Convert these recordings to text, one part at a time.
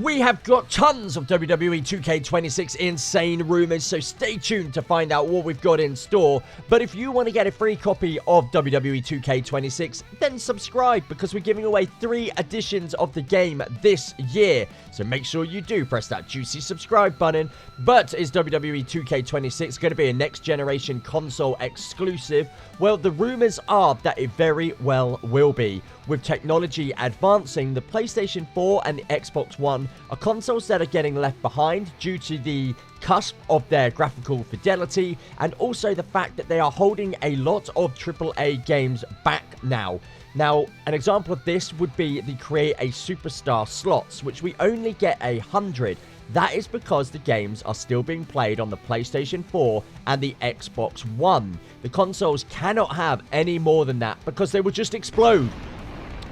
We have got tons of WWE 2K26 insane rumors, so stay tuned to find out what we've got in store. But if you want to get a free copy of WWE 2K26, then subscribe, because we're giving away 3 editions of the game this year. So make sure you do press that juicy subscribe button. But is WWE 2K26 going to be a next generation console exclusive? Well, the rumors are that it very well will be. With technology advancing, the PlayStation 4 and the Xbox One are consoles that are getting left behind due to the cusp of their graphical fidelity, and also the fact that they are holding a lot of AAA games back now. Now, an example of this would be the Create a Superstar slots, which we only get 100. That is because the games are still being played on the PlayStation 4 and the Xbox One. The consoles cannot have any more than that because they will just explode.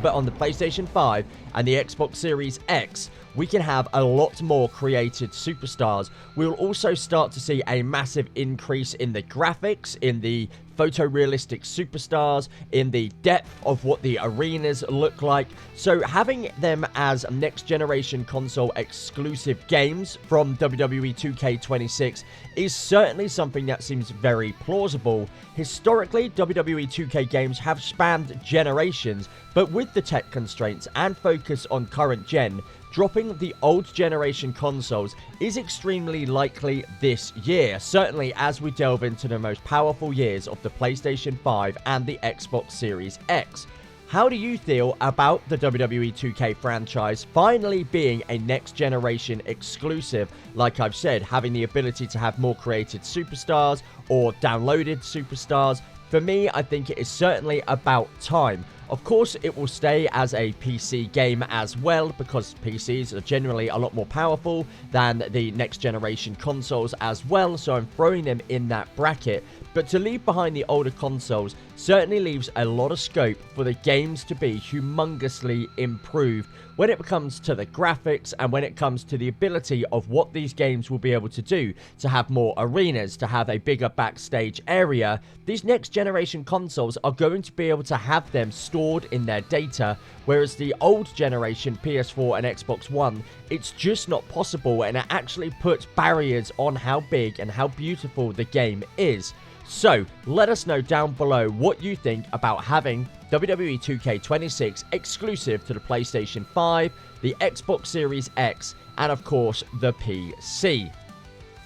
But on the PlayStation 5 and the Xbox Series X, we can have a lot more created superstars. We'll also start to see a massive increase in the graphics, in the photorealistic superstars, in the depth of what the arenas look like. So having them as next generation console exclusive games from WWE 2K26 is certainly something that seems very plausible. Historically, WWE 2K games have spanned generations, but with the tech constraints and focus on current gen, dropping the old generation consoles is extremely likely this year, certainly as we delve into the most powerful years of the PlayStation 5 and the Xbox Series X. How do you feel about the WWE 2K franchise finally being a next generation exclusive? Like I've said, having the ability to have more created superstars or downloaded superstars. For me, I think it is certainly about time. Of course, it will stay as a PC game as well, because PCs are generally a lot more powerful than the next generation consoles as well, so I'm throwing them in that bracket. But to leave behind the older consoles certainly leaves a lot of scope for the games to be humongously improved when it comes to the graphics and when it comes to the ability of what these games will be able to do, to have more arenas, to have a bigger backstage area. These next generation consoles are going to be able to have them stored in their data, whereas the old generation PS4 and Xbox One, it's just not possible, and it actually puts barriers on how big and how beautiful the game is. So, let us know down below what you think about having WWE 2K26 exclusive to the PlayStation 5, the Xbox Series X, and of course, the PC.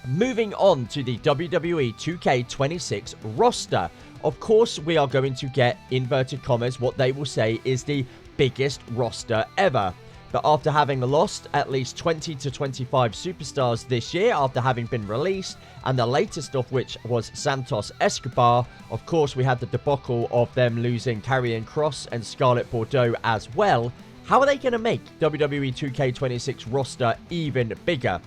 Moving on to the WWE 2K26 roster. Of course, we are going to get, inverted commas, what they will say is the biggest roster ever. But after having lost at least 20 to 25 superstars this year after having been released, and the latest of which was Santos Escobar, of course we had the debacle of them losing Karrion Kross and Scarlett Bordeaux as well, how are they going to make WWE 2K26 roster even bigger?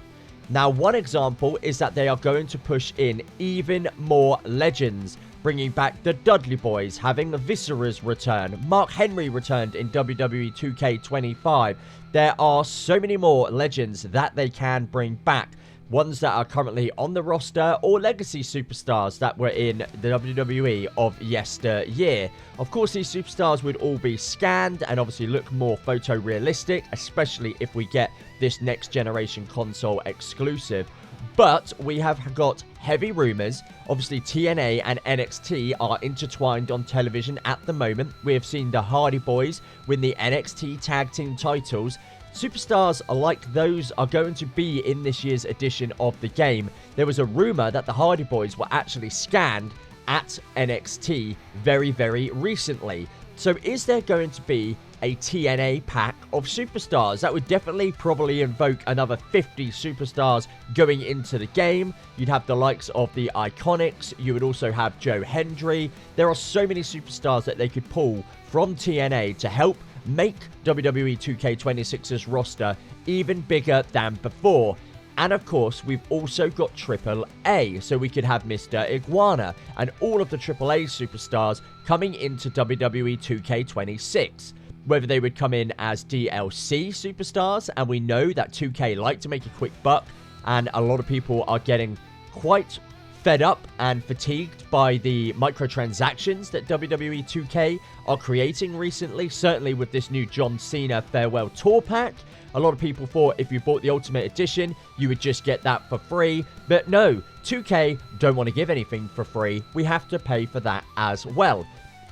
Now, one example is that they are going to push in even more legends, bringing back the Dudley Boys, having the Viscera's return. Mark Henry returned in WWE 2K25. There are so many more legends that they can bring back. Ones that are currently on the roster, or legacy superstars that were in the WWE of yesteryear. Of course, these superstars would all be scanned and obviously look more photorealistic, especially if we get this next generation console exclusive. But we have got heavy rumors. Obviously, TNA and NXT are intertwined on television at the moment. We have seen the Hardy Boys win the NXT Tag Team titles. Superstars like those are going to be in this year's edition of the game. There was a rumor that the Hardy Boys were actually scanned at NXT very, very recently. So is there going to be a TNA pack of superstars? That would definitely probably invoke another 50 superstars going into the game. You'd have the likes of the Iconics. You would also have Joe Hendry. There are so many superstars that they could pull from TNA to help make WWE 2K26's roster even bigger than before. And of course, we've also got AAA, so we could have Mr. Iguana and all of the AAA superstars coming into WWE 2K26. Whether they would come in as DLC superstars, and we know that 2K like to make a quick buck, and a lot of people are getting quite fed up and fatigued by the microtransactions that WWE 2K are creating recently, certainly with this new John Cena Farewell Tour Pack. A lot of people thought if you bought the Ultimate Edition, you would just get that for free. But no, 2K don't want to give anything for free. We have to pay for that as well.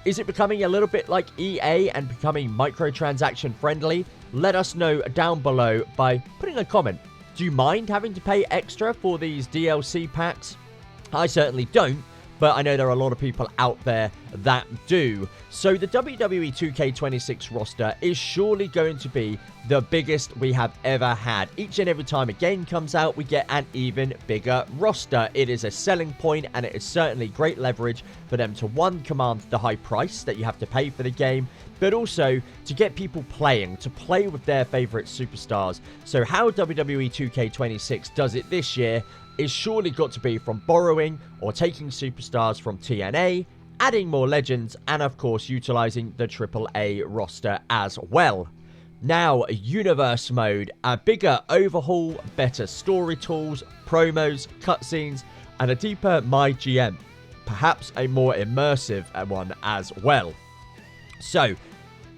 Is it becoming a little bit like EA and becoming microtransaction friendly? Let us know down below by putting a comment. Do you mind having to pay extra for these DLC packs? I certainly don't, but I know there are a lot of people out there that do. So the WWE 2K26 roster is surely going to be the biggest we have ever had. Each and every time a game comes out, we get an even bigger roster. It is a selling point, and it is certainly great leverage for them to, one, command the high price that you have to pay for the game, but also to get people playing, to play with their favorite superstars. So how WWE 2K26 does it this year is surely got to be from borrowing or taking superstars from TNA, adding more legends, and of course utilizing the AAA roster as well. Now, Universe Mode, a bigger overhaul, better story tools, promos, cutscenes, and a deeper MyGM. Perhaps a more immersive one as well. So,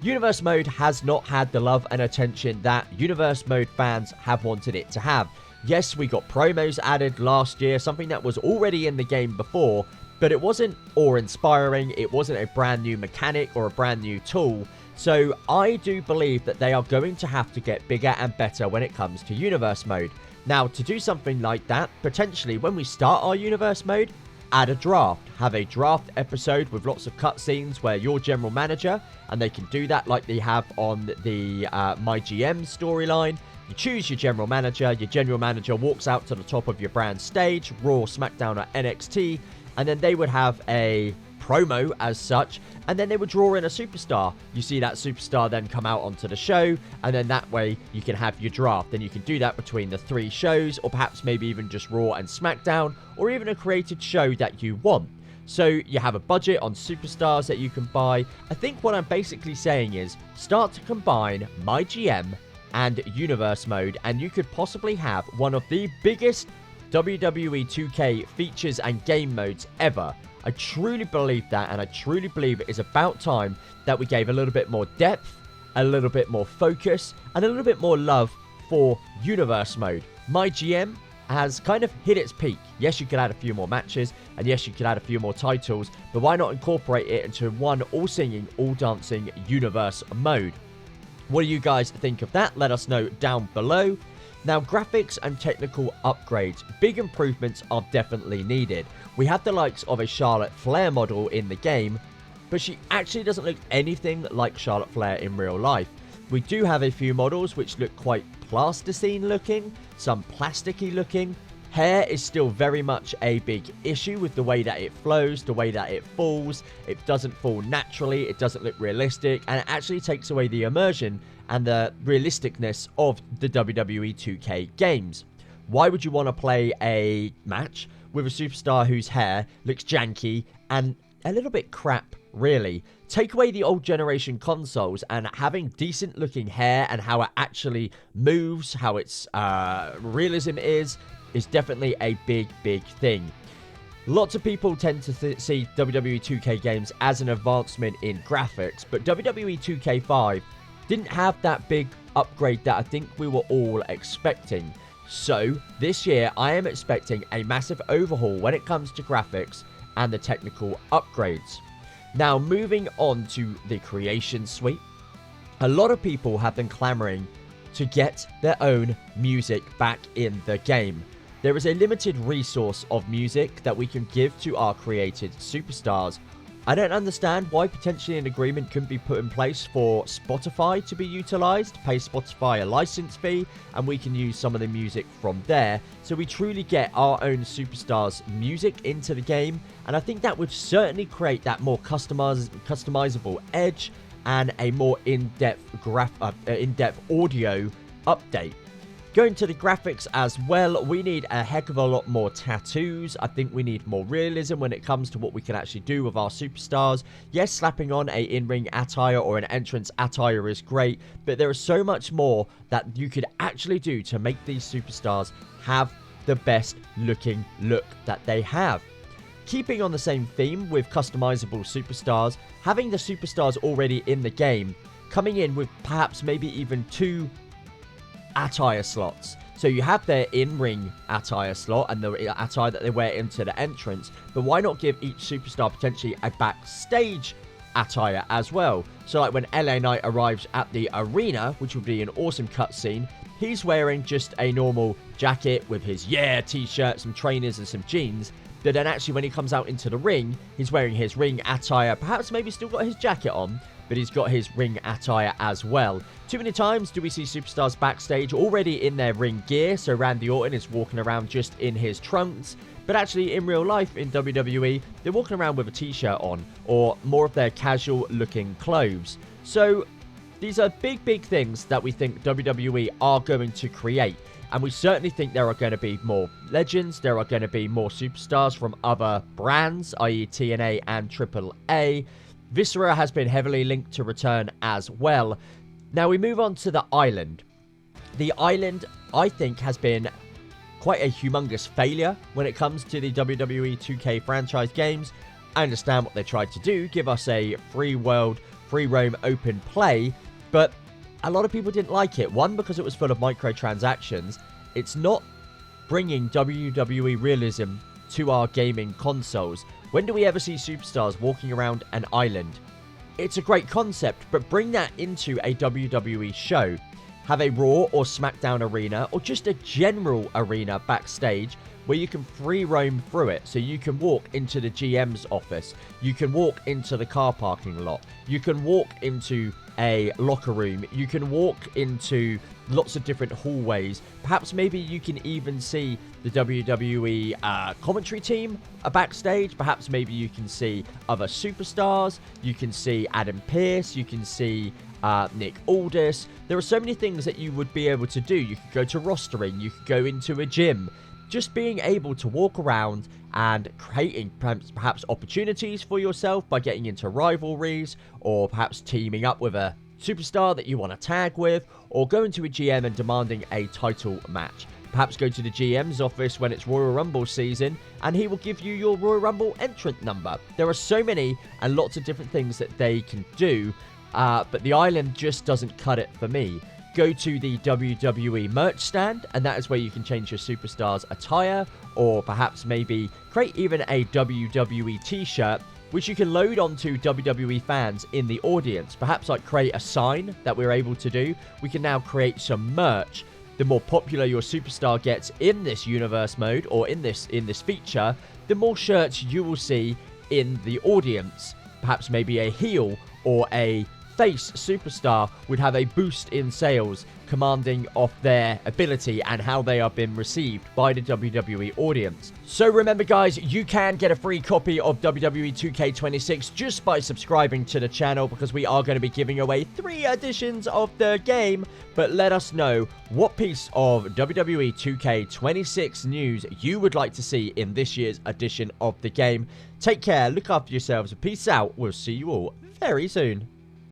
Universe Mode has not had the love and attention that Universe Mode fans have wanted it to have. Yes, we got promos added last year, something that was already in the game before, but it wasn't awe-inspiring, it wasn't a brand new mechanic or a brand new tool. So I do believe that they are going to have to get bigger and better when it comes to Universe Mode. Now, to do something like that, potentially when we start our Universe Mode, add a draft. Have a draft episode with lots of cutscenes where you're general manager, and they can do that like they have on the MyGM storyline. You choose your general manager walks out to the top of your brand stage, Raw, SmackDown, or NXT, and then they would have a promo as such, and then they would draw in a superstar. You see that superstar then come out onto the show, and then that way you can have your draft. And you can do that between the 3 shows, or perhaps maybe even just Raw and SmackDown, or even a created show that you want. So you have a budget on superstars that you can buy. I think what I'm basically saying is start to combine MyGM and Universe Mode, and you could possibly have one of the biggest WWE 2K features and game modes ever. I truly believe that, and I truly believe it is about time that we gave a little bit more depth, a little bit more focus, and a little bit more love for Universe Mode. MyGM has kind of hit its peak. Yes, you could add a few more matches, and yes, you could add a few more titles, but why not incorporate it into one all-singing, all-dancing Universe Mode? What do you guys think of that? Let us know down below. Now, graphics and technical upgrades. Big improvements are definitely needed. We have the likes of a Charlotte Flair model in the game, but she actually doesn't look anything like Charlotte Flair in real life. We do have a few models which look quite plasticine looking, some plasticky looking. Hair is still very much a big issue with the way that it flows, the way that it falls. It doesn't fall naturally, it doesn't look realistic, and it actually takes away the immersion and the realisticness of the WWE 2K games. Why would you want to play a match with a superstar whose hair looks janky and a little bit crap, really? Take away the old generation consoles, and having decent looking hair and how it actually moves, how its realism is definitely a big thing. Lots of people tend to see WWE 2K games as an advancement in graphics, but WWE 2K5 didn't have that big upgrade that I think we were all expecting. So this year I am expecting a massive overhaul when it comes to graphics and the technical upgrades. Now, moving on to the creation suite, a lot of people have been clamoring to get their own music back in the game. There is a limited resource of music that we can give to our created superstars. I don't understand why potentially an agreement couldn't be put in place for Spotify to be utilized, pay Spotify a license fee, and we can use some of the music from there, so we truly get our own superstars' music into the game. And I think that would certainly create that more customizable edge and a more in-depth audio update. Going to the graphics as well, we need a heck of a lot more tattoos. I think we need more realism when it comes to what we can actually do with our superstars. Yes, slapping on a in-ring attire or an entrance attire is great, but there is so much more that you could actually do to make these superstars have the best looking look that they have. Keeping on the same theme with customizable superstars, having the superstars already in the game, coming in with perhaps maybe even 2 attire slots. So you have their in-ring attire slot and the attire that they wear into the entrance, but why not give each superstar potentially a backstage attire as well? So like when LA Knight arrives at the arena, which would be an awesome cutscene, he's wearing just a normal jacket with his t-shirt, some trainers and some jeans. But then actually when he comes out into the ring, he's wearing his ring attire, perhaps maybe still got his jacket on, but he's got his ring attire as well. Too many times do we see superstars backstage already in their ring gear, so Randy Orton is walking around just in his trunks, but actually in real life in WWE, they're walking around with a t-shirt on, or more of their casual looking clothes. So these are big things that we think WWE are going to create. And we certainly think there are going to be more legends. There are going to be more superstars from other brands, i.e. TNA and AAA. Viscera has been heavily linked to return as well. Now we move on to the Island. The Island, I think, has been quite a humongous failure when it comes to the WWE 2K franchise games. I understand what they tried to do, give us a free world, free roam open play, but a lot of people didn't like it. One, because it was full of microtransactions. It's not bringing WWE realism to our gaming consoles. When do we ever see superstars walking around an island? It's a great concept, but bring that into a WWE show. Have a Raw or SmackDown arena, or just a general arena backstage where you can free roam through it. So you can walk into the GM's office. You can walk into the car parking lot. You can walk into a locker room. You can walk into lots of different hallways. Perhaps maybe you can even see the WWE commentary team backstage. Perhaps maybe you can see other superstars. You can see Adam Pearce. You can see Nick Aldis. There are so many things that you would be able to do. You could go to rostering. You could go into a gym. Just being able to walk around and creating perhaps opportunities for yourself by getting into rivalries, or perhaps teaming up with a superstar that you want to tag with, or going to a GM and demanding a title match. Perhaps go to the GM's office when it's Royal Rumble season and he will give you your Royal Rumble entrant number. There are so many and lots of different things that they can do, but the Island just doesn't cut it for me. Go to the WWE merch stand, and that is where you can change your superstar's attire, or perhaps maybe create even a WWE t-shirt, which you can load onto WWE fans in the audience. Perhaps like create a sign that we're able to do. We can now create some merch. The more popular your superstar gets in this universe mode, or in this feature, the more shirts you will see in the audience. Perhaps maybe a heel or a face superstar would have a boost in sales, commanding off their ability and how they are being received by the WWE audience. So remember guys, you can get a free copy of WWE 2K26 just by subscribing to the channel, because we are going to be giving away 3 editions of the game. But let us know what piece of WWE 2K26 news you would like to see in this year's edition of the game. Take care, look after yourselves, peace out, we'll see you all very soon.